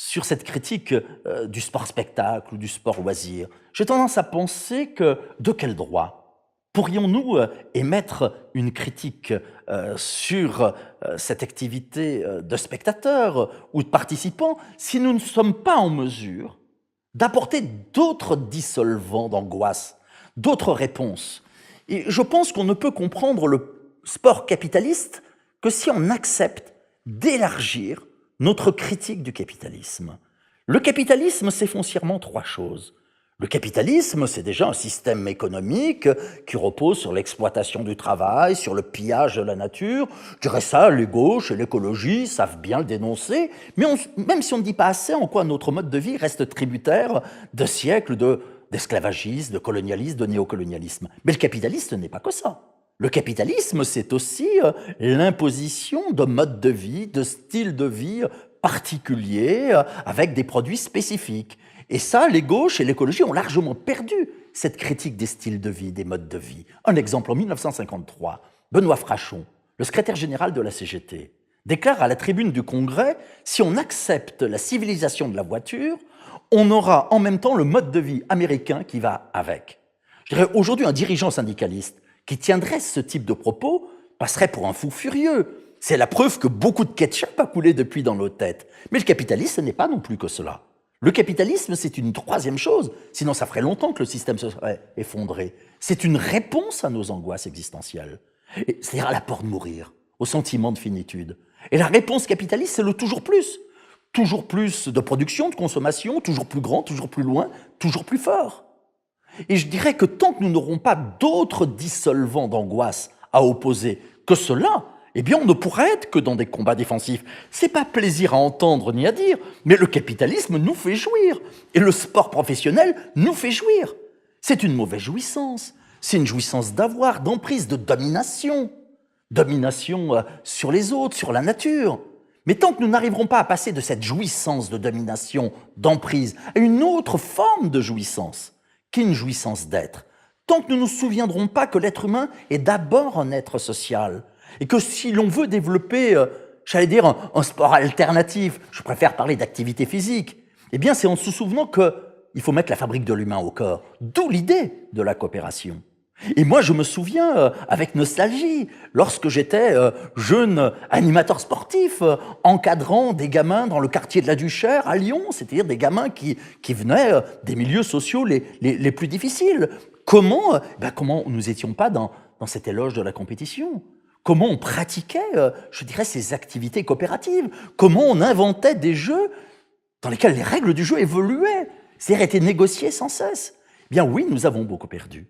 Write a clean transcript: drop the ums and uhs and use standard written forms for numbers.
sur cette critique du sport-spectacle ou du sport-loisir. J'ai tendance à penser que, de quel droit pourrions-nous émettre une critique sur cette activité de spectateurs ou de participants si nous ne sommes pas en mesure d'apporter d'autres dissolvants d'angoisse, d'autres réponses? Et je pense qu'on ne peut comprendre le sport capitaliste que si on accepte d'élargir notre critique du capitalisme. Le capitalisme, c'est foncièrement trois choses. Le capitalisme, c'est déjà un système économique qui repose sur l'exploitation du travail, sur le pillage de la nature. Je dirais ça, les gauches et l'écologie savent bien le dénoncer, mais même si on ne dit pas assez en quoi notre mode de vie reste tributaire de siècles d'esclavagisme, de colonialisme, de néocolonialisme. Mais le capitalisme n'est pas que ça. Le capitalisme, c'est aussi l'imposition de modes de vie, de styles de vie particuliers, avec des produits spécifiques. Et ça, les gauches et l'écologie ont largement perdu cette critique des styles de vie, des modes de vie. Un exemple, en 1953, Benoît Frachon, le secrétaire général de la CGT, déclare à la tribune du Congrès « Si on accepte la civilisation de la voiture, on aura en même temps le mode de vie américain qui va avec. » Je dirais aujourd'hui, un dirigeant syndicaliste qui tiendrait ce type de propos passerait pour un fou furieux. C'est la preuve que beaucoup de ketchup a coulé depuis dans nos têtes. Mais le capitalisme, ce n'est pas non plus que cela. Le capitalisme, c'est une troisième chose, sinon ça ferait longtemps que le système se serait effondré. C'est une réponse à nos angoisses existentielles, c'est-à-dire à la peur de mourir, au sentiment de finitude. Et la réponse capitaliste, c'est le toujours plus. Toujours plus de production, de consommation, toujours plus grand, toujours plus loin, toujours plus fort. Et je dirais que tant que nous n'aurons pas d'autres dissolvants d'angoisse à opposer que cela, eh bien on ne pourra être que dans des combats défensifs. C'est pas plaisir à entendre ni à dire, mais le capitalisme nous fait jouir. Et le sport professionnel nous fait jouir. C'est une mauvaise jouissance. C'est une jouissance d'avoir, d'emprise, de domination. Domination sur les autres, sur la nature. Mais tant que nous n'arriverons pas à passer de cette jouissance de domination, d'emprise, à une autre forme de jouissance, qui est une jouissance d'être, tant que nous ne nous souviendrons pas que l'être humain est d'abord un être social, et que si l'on veut développer, j'allais dire, un sport alternatif, je préfère parler d'activité physique, eh bien c'est en se souvenant qu'il faut mettre la fabrique de l'humain au corps, d'où l'idée de la coopération. Et moi, je me souviens avec nostalgie, lorsque j'étais jeune animateur sportif, encadrant des gamins dans le quartier de la Duchère à Lyon, c'est-à-dire des gamins qui venaient des milieux sociaux les plus difficiles. Comment nous étions pas dans cet éloge de la compétition? Comment on pratiquait, je dirais, ces activités coopératives? Comment on inventait des jeux dans lesquels les règles du jeu évoluaient, c'est-à-dire étaient négociées sans cesse? Eh bien oui, nous avons beaucoup perdu.